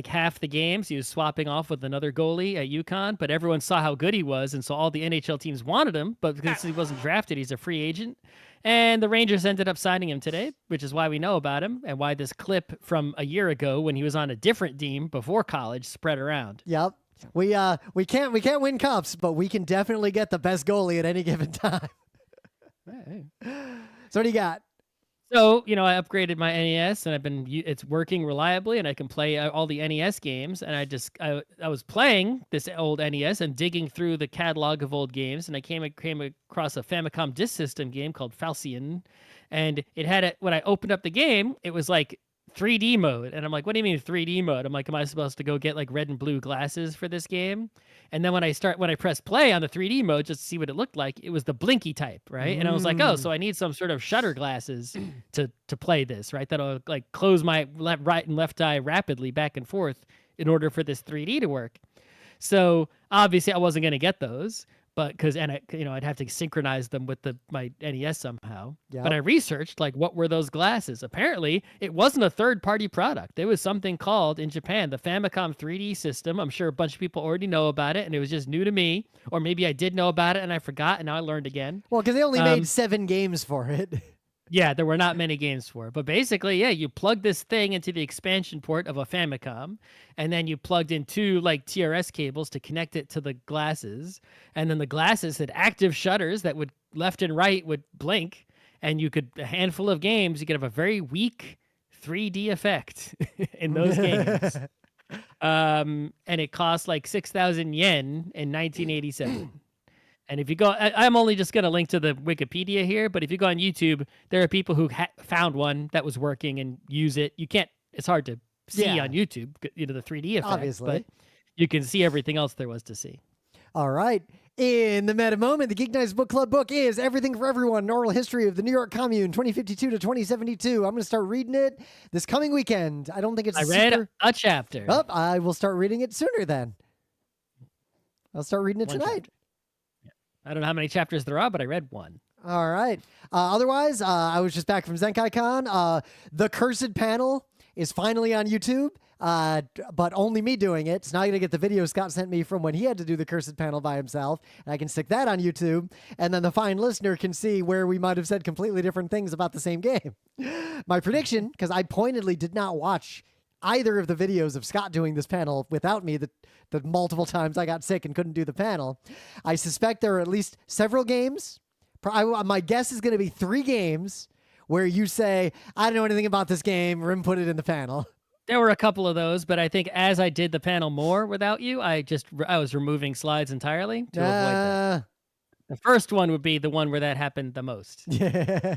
half the games. He was swapping off with another goalie at UConn, but everyone saw how good he was, and so all the NHL teams wanted him, but because he wasn't drafted, he's a free agent. And the Rangers ended up signing him today, which is why we know about him and why this clip from a year ago when he was on a different team before college spread around. Yep. We can't win cups, but we can definitely get the best goalie at any given time. Hey. So what do you got? So, I upgraded my NES and it's working reliably and I can play all the NES games. And I was playing this old NES and digging through the catalog of old games. And I came across a Famicom disk system game called Falcion. And it had when I opened up the game, it was like 3D mode. And I'm like, what do you mean 3D mode? I'm like, am I supposed to go get red and blue glasses for this game? And then when I press play on the 3D mode just to see what it looked like, it was the blinky type, right? And I was like, oh, so I need some sort of shutter glasses to play this, right? That'll close my right and left eye rapidly back and forth in order for this 3D to work. So Obviously, I wasn't going to get those, but I'd have to synchronize them with my NES somehow. Yep. But I researched like what were those glasses. Apparently, it wasn't a third-party product. There was something called in Japan the Famicom 3D system. I'm sure a bunch of people already know about it, and it was just new to me. Or maybe I did know about it and I forgot, and now I learned again. Well, because they only made 7 games for it. Yeah, there were not many games for it. But basically, yeah, you plug this thing into the expansion port of a Famicom, and then you plugged in 2 like TRS cables to connect it to the glasses. And then the glasses had active shutters that would left and right would blink, and a handful of games, you could have a very weak 3D effect in those games. And it cost like 6,000 yen in 1987. And if you go, I'm only just going to link to the Wikipedia here, but if you go on YouTube, there are people who found one that was working and use it. It's hard to see on YouTube, the 3D effect, obviously, but you can see everything else there was to see. All right. In the meta moment, the GeekNights Book Club book is Everything for Everyone, an oral history of the New York Commune, 2052 to 2072. I'm going to start reading it this coming weekend. I don't think it's I read a chapter. Oh, I will start reading it sooner then. I'll start reading it tonight. I don't know how many chapters there are, but I read 1. All right. Otherwise, I was just back from ZenkaiCon. The Cursed Panel is finally on YouTube, but only me doing it. So now I'm going to get the video Scott sent me from when he had to do the Cursed Panel by himself, and I can stick that on YouTube, and then the fine listener can see where we might have said completely different things about the same game. My prediction, because I pointedly did not watch either of the videos of Scott doing this panel without me, the multiple times I got sick and couldn't do the panel. I suspect there are at least several games. My guess is going to be 3 games where you say, I don't know anything about this game, Rim put it in the panel. There were a couple of those, but I think as I did the panel more without you, I was removing slides entirely to avoid that. The first one would be the one where that happened the most. Yeah.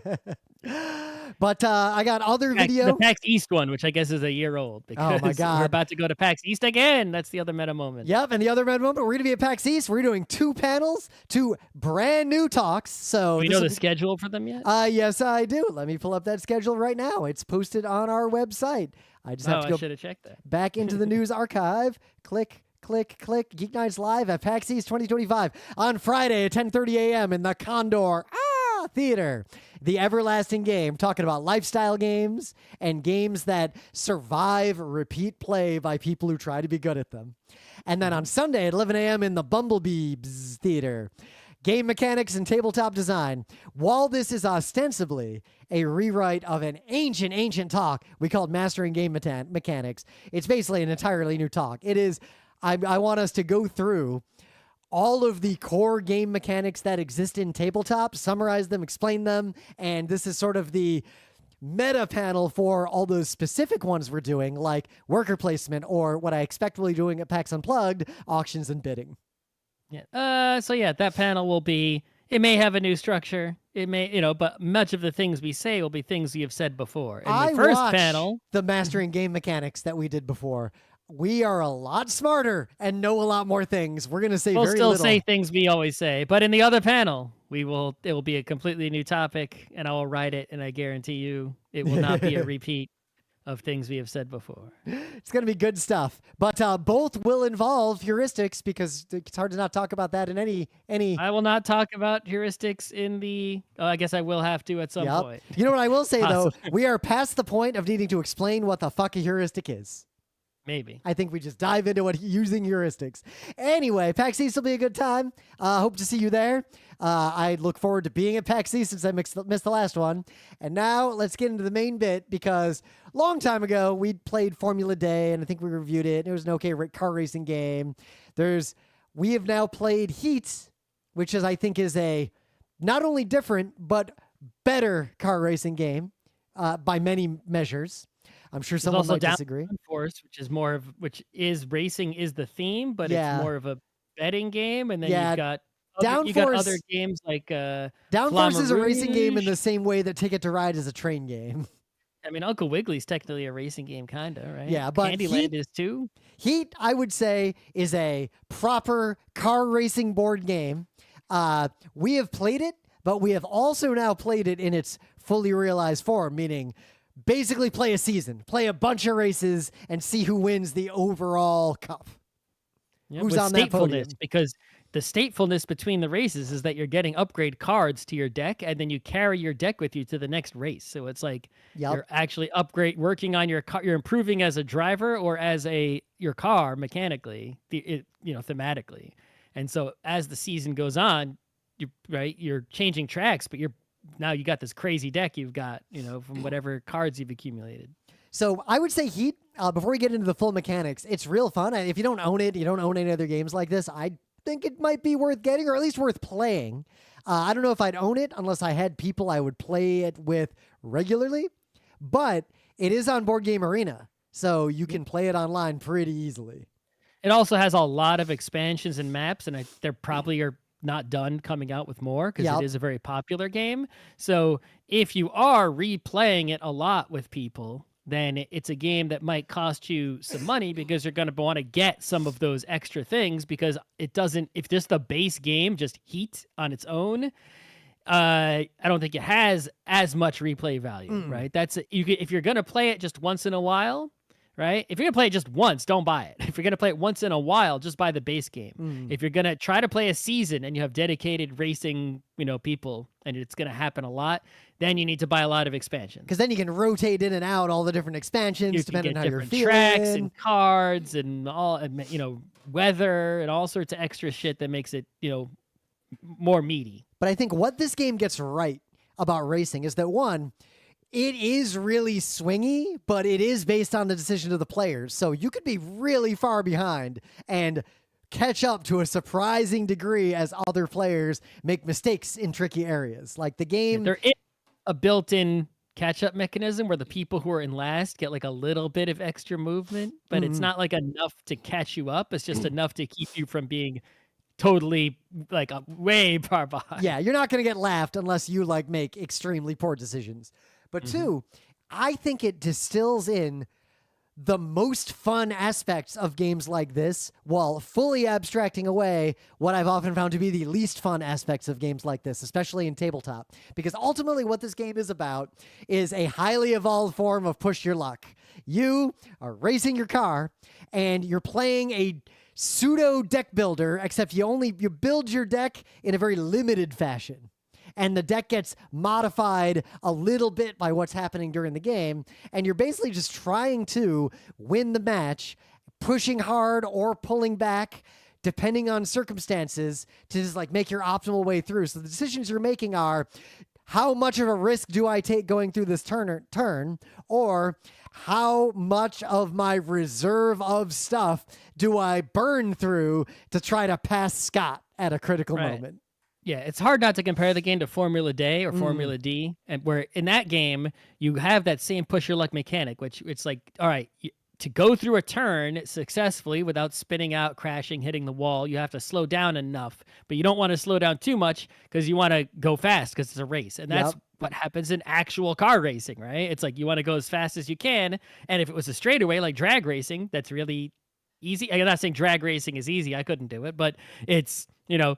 But I got other video. The PAX East one, which I guess is a year old because my God. we're about to go to PAX East again. That's the other meta moment. Yep, and the other meta moment, we're going to be at PAX East. We're doing 2 panels, 2 brand new talks. So do you know the schedule for them yet? Yes, I do. Let me pull up that schedule right now. It's posted on our website. I just have to go should have checked that. Back into the news archive. Click. GeekNights Live at PAX East 2025 on Friday at 10:30 a.m. in the Condor Theater. The Everlasting Game, talking about lifestyle games and games that survive repeat play by people who try to be good at them. And then on Sunday at 11 a.m. in the Bumblebees Theater, game mechanics and tabletop design. While this is ostensibly a rewrite of an ancient talk we called Mastering Game Mechanics, it's basically an entirely new talk. It is... I want us to go through all of the core game mechanics that exist in tabletop, summarize them, explain them, and this is sort of the meta panel for all those specific ones we're doing, like worker placement or what I expect we'll be doing at PAX Unplugged, auctions and bidding. Yeah. That panel will be... It may have a new structure. It may, but much of the things we say will be things we have said before. And the first panel, the Mastering Game Mechanics that we did before. We are a lot smarter and know a lot more things. We're going to say very little. We'll still say things we always say, but in the other panel, it will be a completely new topic, and I will write it, and I guarantee you it will not be a repeat of things we have said before. It's going to be good stuff, but both will involve heuristics because it's hard to not talk about that in any. I will not talk about heuristics in the. I guess I will have to at some point. You know what I will say though? We are past the point of needing to explain what the fuck a heuristic is. Maybe. I think we just dive into using heuristics. Anyway, PAX East will be a good time. Hope to see you there. I look forward to being at PAX East since I missed the last one. And now let's get into the main bit because long time ago we played Formula Day and I think we reviewed it. It was an okay car racing game. We have now played Heat, which I think is a not only different but better car racing game by many measures. I'm sure someone might disagree. Force, which is racing is the theme, but it's more of a betting game, and then you've got other games like Downforce is a racing game in the same way that Ticket to Ride is a train game. I mean, Uncle Wigglily's technically a racing game, kind of, right? Yeah, but Candyland is too. Heat, I would say, is a proper car racing board game. We have played it, but we have also now played it in its fully realized form, meaning basically play a season, play a bunch of races, and see who wins the overall cup. Yeah, Who's with on that podium? statefulness, because the statefulness between the races is that you're getting upgrade cards to your deck, and then you carry your deck with you to the next race. So it's like Yep. you're actually working on your car, you're improving as a driver or as your car mechanically, thematically. And so as the season goes on, you're changing tracks, but now you got this crazy deck you've got, from whatever cards you've accumulated. So I would say Heat, before we get into the full mechanics, it's real fun. If you don't own it, you don't own any other games like this, I think it might be worth getting, or at least worth playing. I don't know if I'd own it unless I had people I would play it with regularly, but it is on Board Game Arena, so you can play it online pretty easily. It also has a lot of expansions and maps, and they're probably are not done coming out with more because it is a very popular game. So if you are replaying it a lot with people, then it's a game that might cost you some money because you're going to want to get some of those extra things, because it doesn't, if just the base game, just Heat on its own, I don't think it has as much replay value, right? If you're going to play it just once in a while, right? If you're going to play it just once, don't buy it. If you're going to play it once in a while, just buy the base game. If you're going to try to play a season and you have dedicated racing, people, and it's going to happen a lot, then you need to buy a lot of expansions. Because then you can rotate in and out all the different expansions depending on how you're feeling. Tracks and cards and all, weather and all sorts of extra shit that makes it, more meaty. But I think what this game gets right about racing is that, one, it is really swingy, but it is based on the decision of the players. So you could be really far behind and catch up to a surprising degree as other players make mistakes in tricky areas. Like the game... There is a built-in catch-up mechanism where the people who are in last get like a little bit of extra movement, but it's not like enough to catch you up. It's just enough to keep you from being totally like way far behind. Yeah, you're not going to get laughed unless you like make extremely poor decisions. But two, I think it distills in the most fun aspects of games like this while fully abstracting away what I've often found to be the least fun aspects of games like this, especially in tabletop. Because ultimately what this game is about is a highly evolved form of push your luck. You are racing your car and you're playing a pseudo deck builder, except you build your deck in a very limited fashion. And the deck gets modified a little bit by what's happening during the game. And you're basically just trying to win the match, pushing hard or pulling back, depending on circumstances, to just like make your optimal way through. So the decisions you're making are, how much of a risk do I take going through this turn? Or how much of my reserve of stuff do I burn through to try to pass Scott at a critical moment? Yeah, it's hard not to compare the game to Formula Day or Formula D, and where in that game you have that same push your luck mechanic, which it's like, all right, to go through a turn successfully without spinning out, crashing, hitting the wall, you have to slow down enough, but you don't want to slow down too much because you want to go fast because it's a race, and that's what happens in actual car racing, right? It's like you want to go as fast as you can, and if it was a straightaway like drag racing, that's really easy. I'm not saying drag racing is easy. I couldn't do it, but it's, you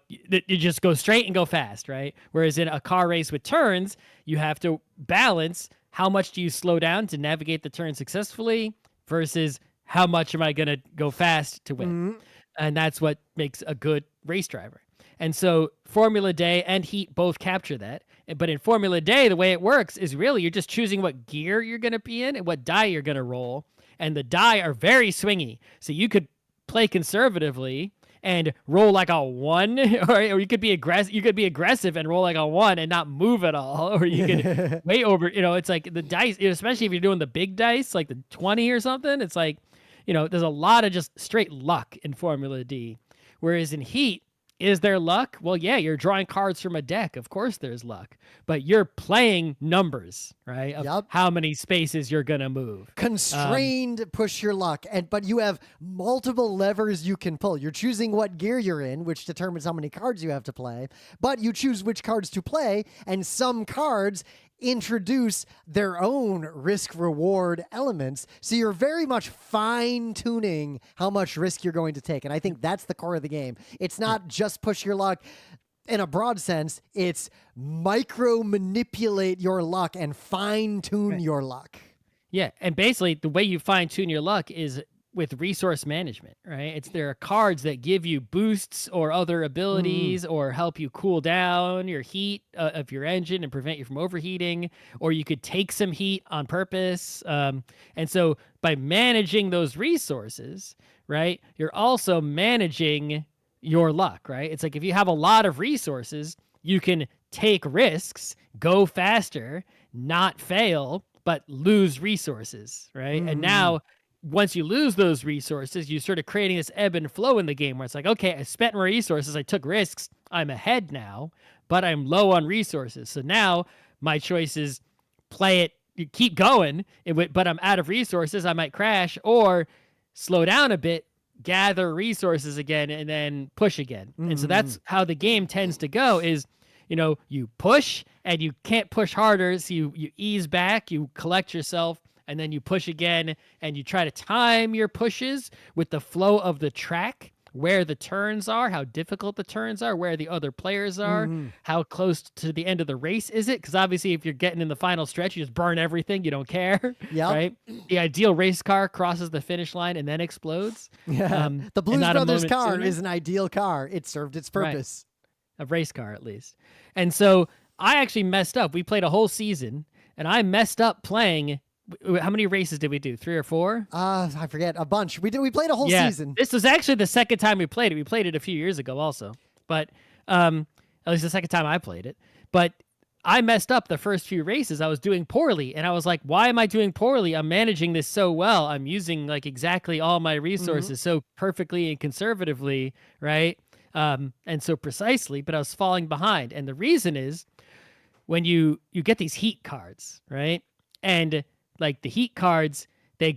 just go straight and go fast, right? Whereas in a car race with turns, you have to balance how much do you slow down to navigate the turn successfully versus how much am I going to go fast to win? And that's what makes a good race driver. And so Formula Day and Heat both capture that. But in Formula Day, the way it works is really you're just choosing what gear you're going to be in and what die you're going to roll. And the die are very swingy. So you could play conservatively and roll like a 1, or you could be aggressive. You could be aggressive and roll like a 1 and not move at all, or you could way over. It's like the dice, especially if you're doing the big dice, like the 20 or something. It's like, there's a lot of just straight luck in Formula D, whereas in Heat, is there luck? Well, yeah, you're drawing cards from a deck. Of course there's luck. But you're playing numbers, right? Of how many spaces you're going to move. Constrained push your luck. But you have multiple levers you can pull. You're choosing what gear you're in, which determines how many cards you have to play. But you choose which cards to play, and some cards introduce their own risk-reward elements. So you're very much fine-tuning how much risk you're going to take. And I think that's the core of the game. It's not just push your luck in a broad sense. It's micro-manipulate your luck and fine-tune your luck. Yeah, and basically the way you fine-tune your luck is with resource management, right? There are cards that give you boosts or other abilities or help you cool down your heat of your engine and prevent you from overheating, or you could take some heat on purpose. And so by managing those resources, right, you're also managing your luck, right? It's like if you have a lot of resources, you can take risks, go faster, not fail, but lose resources, right? And now once you lose those resources, you sort of creating this ebb and flow in the game where it's like, okay, I spent my resources, I took risks, I'm ahead now, but I'm low on resources. So now my choice is play it, you keep going, but I'm out of resources, I might crash, or slow down a bit, gather resources again, and then push again. And so that's how the game tends to go is, you push and you can't push harder. So you ease back, you collect yourself, and then you push again, and you try to time your pushes with the flow of the track, where the turns are, how difficult the turns are, where the other players are, how close to the end of the race is it? Because obviously if you're getting in the final stretch, you just burn everything, you don't care, right? The ideal race car crosses the finish line and then explodes. Yeah. The Blues not a Brothers moment car sooner. is an ideal car. It served its purpose. A race car, at least. And so I actually messed up. We played a whole season, and I messed up playing. How many races did we do? 3 or 4? I forget. A bunch. We played a whole season. This was actually the second time we played it. We played it a few years ago also. But at least the second time I played it. But I messed up the first few races. I was doing poorly, and I was like, why am I doing poorly? I'm managing this so well. I'm using like exactly all my resources so perfectly and conservatively, right? And so precisely, but I was falling behind. And the reason is when you get these heat cards, right? And like the heat cards, you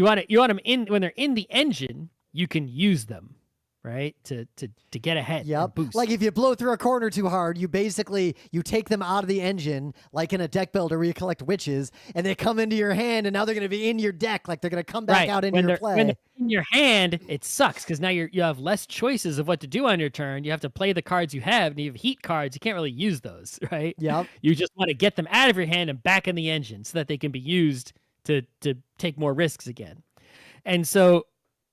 want them in when they're in the engine, you can use them, right? To get ahead. Yep. Boost. Like if you blow through a corner too hard, you take them out of the engine, like in a deck builder where you collect witches, and they come into your hand, and now they're going to be in your deck, like they're going to come back out into your play. When they're in your hand, it sucks because now you have less choices of what to do on your turn. You have to play the cards you have, and you have heat cards. You can't really use those, right? Yep. You just want to get them out of your hand and back in the engine so that they can be used to take more risks again. And so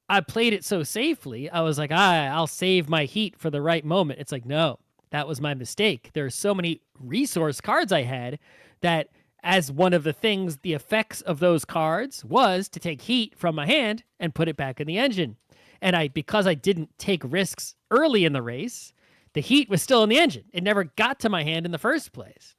I played it so safely. I was like, I'll save my heat for the right moment. It's like, no, that was my mistake. There are so many resource cards I had that as one of the things, the effects of those cards was to take heat from my hand and put it back in the engine. And because I didn't take risks early in the race, the heat was still in the engine. It never got to my hand in the first place.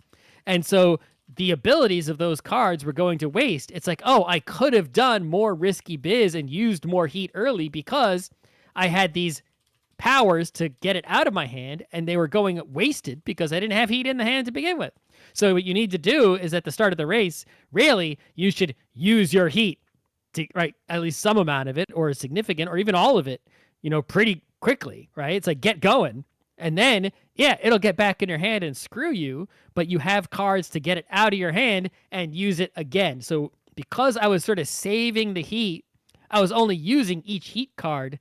And so the abilities of those cards were going to waste. It's like, I could have done more risky biz and used more heat early because I had these powers to get it out of my hand, and they were going wasted because I didn't have heat in the hand to begin with. So what you need to do is at the start of the race, really, you should use your heat to, right, at least some amount of it or significant or even all of it, pretty quickly, right? It's like get going. And then, it'll get back in your hand and screw you, but you have cards to get it out of your hand and use it again. So because I was sort of saving the heat, I was only using each heat card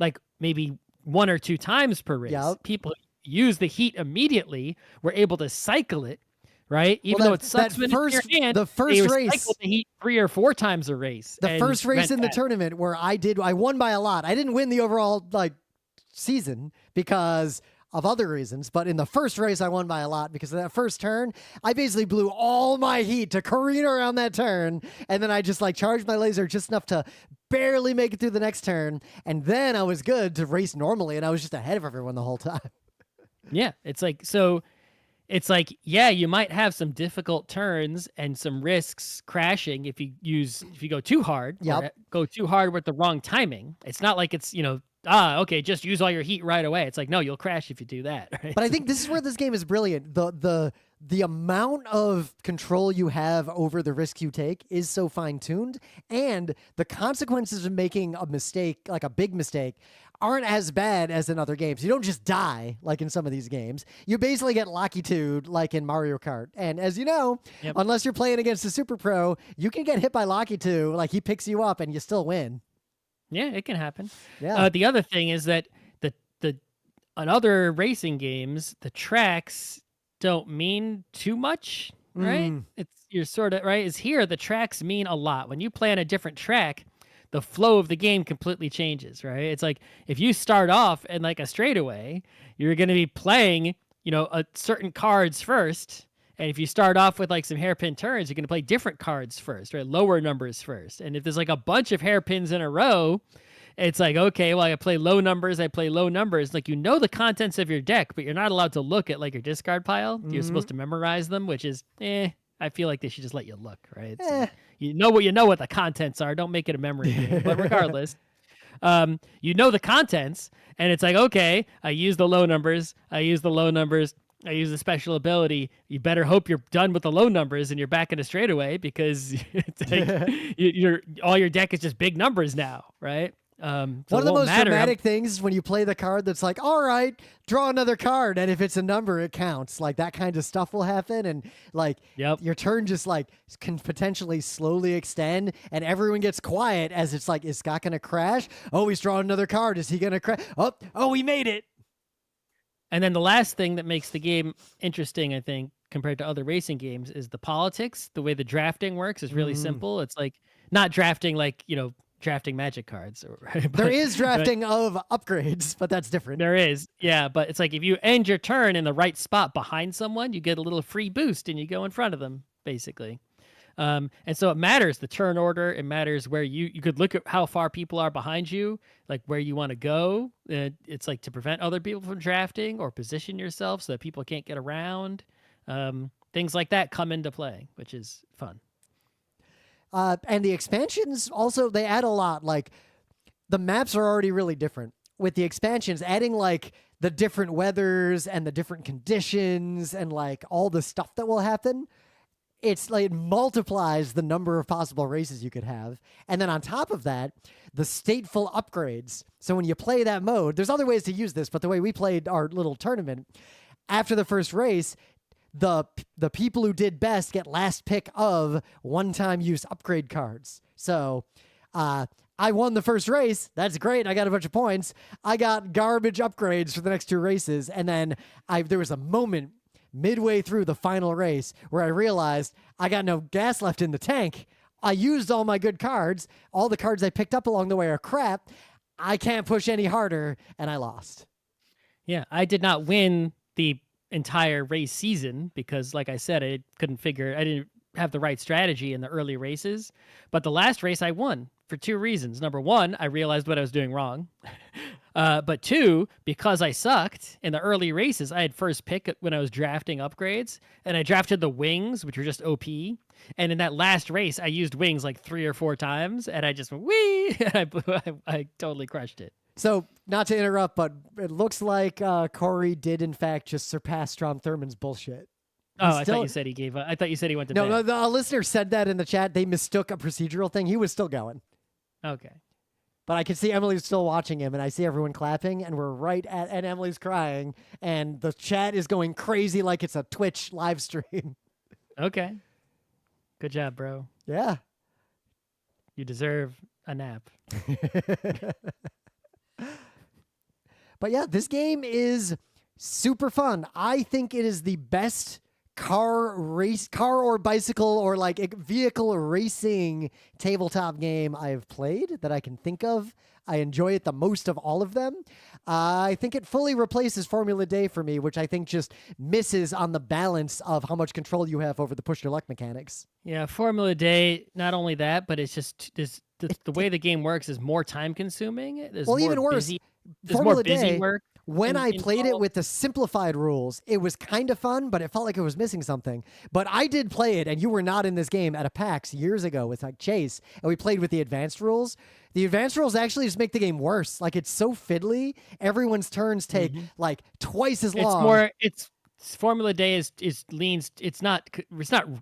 like maybe 1 or 2 times per race. Yep. People use the heat immediately, were able to cycle it, right? Even though it sucks when it's in your hand, the first they race, cycle the heat 3 or 4 times a race. The first race in the tournament where I won by a lot. I didn't win the overall season because of other reasons, but in the first race I won by a lot because of that first turn. I basically blew all my heat to careen around that turn, and then I just charged my laser just enough to barely make it through the next turn, and then I was good to race normally, and I was just ahead of everyone the whole time. Yeah, it's like, you might have some difficult turns and some risks crashing if you go too hard, or go too hard with the wrong timing. It's not like it's, okay, just use all your heat right away. It's like, no, you'll crash if you do that. Right? But I think this is where this game is brilliant. The amount of control you have over the risk you take is so fine-tuned, and the consequences of making a mistake, like a big mistake, aren't as bad as in other games. You don't just die like in some of these games. You basically get Locky-tude like in Mario Kart. And as you know, unless you're playing against a super pro, you can get hit by Locky-tude, like he picks you up and you still win. Yeah, it can happen. Yeah. The other thing is that on other racing games, the tracks don't mean too much, right? You're sort of right. Is here the tracks mean a lot. When you play on a different track, the flow of the game completely changes, right? It's like if you start off in like a straightaway, you're going to be playing, certain cards first. And if you start off with like some hairpin turns, you're going to play different cards first, right? Lower numbers first. And if there's like a bunch of hairpins in a row, it's like, okay, well, I play low numbers. Like, the contents of your deck, but you're not allowed to look at like your discard pile. You're supposed to memorize them, which is, I feel like they should just let you look, right? So you know what the contents are. Don't make it a memory game. But regardless, the contents, and it's like, okay, I use the low numbers. I use the special ability. You better hope you're done with the low numbers and you're back in a straightaway, because it's like all your deck is just big numbers now, right? So one of the most dramatic things is when you play the card that's like, all right, draw another card, and if it's a number, it counts. Like that kind of stuff will happen, and like your turn just like can potentially slowly extend, and everyone gets quiet as it's like, is Scott gonna crash? Oh, he's drawing another card. Is he gonna crash? Oh, he made it. And then the last thing that makes the game interesting, I think, compared to other racing games, is the politics. The way the drafting works is really simple. It's like not drafting like, drafting Magic cards. Right? There is drafting of upgrades, but that's different. There is, yeah. But it's like if you end your turn in the right spot behind someone, you get a little free boost and you go in front of them, basically. And so it matters the turn order. It matters where you could look at how far people are behind you, like where you want to go. It's like to prevent other people from drafting or position yourself so that people can't get around. Things like that come into play, which is fun. And the expansions also, they add a lot. Like the maps are already really different. With the expansions, adding like the different weathers and the different conditions and like all the stuff that will happen, it's like it multiplies the number of possible races you could have. And then on top of that, the stateful upgrades. So when you play that mode, there's other ways to use this, but the way we played our little tournament, after the first race, the people who did best get last pick of one-time use upgrade cards. So I won the first race. That's great. I got a bunch of points. I got garbage upgrades for the next two races. And then there was a moment midway through the final race where I realized I got no gas left in the tank. I used all my good cards. All the cards I picked up along the way are crap. I can't push any harder, and I lost. Yeah, I did not win the entire race season because, like I said, I didn't have the right strategy in the early races. But the last race I won for two reasons. Number one, I realized what I was doing wrong. But two, because I sucked in the early races, I had first pick when I was drafting upgrades, and I drafted the wings, which were just OP. And in that last race, I used wings like 3 or 4 times, and I just went, whee! I totally crushed it. So, not to interrupt, but it looks like Cory did, in fact, just surpass Strom Thurmond's bullshit. I thought you said he gave up. I thought you said he went to bed. No, the listener said that in the chat. They mistook a procedural thing. He was still going. Okay. But I can see Emily's still watching him, and I see everyone clapping, and we're and Emily's crying, and the chat is going crazy like it's a Twitch live stream. Okay. Good job, bro. Yeah. You deserve a nap. But yeah, this game is super fun. I think it is the best car or bicycle or like vehicle racing tabletop game I've played that I can think of. I enjoy it the most of all of them. I think it fully replaces Formula Day for me, which I think just misses on the balance of how much control you have over the push your luck mechanics. Yeah, Formula Day, not only that, but it's just the way the game works is more time consuming. Even worse, Formula Day, work. When I played it with the simplified rules, it was kind of fun, but it felt like it was missing something. But I did play it, and you were not in this game, at a PAX years ago with like Chase, and we played with the advanced rules. The advanced rules actually just make the game worse. Like, it's so fiddly. Everyone's turns take like twice as long. Formula Day it's not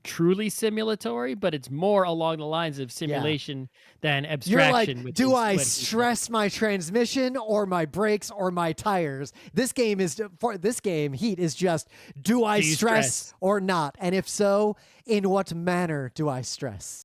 truly simulatory, but it's more along the lines of simulation than abstraction. You're like, do I stress my transmission or my brakes or my tires? This game Heat is just, do I stress or not? And if so, in what manner do I stress?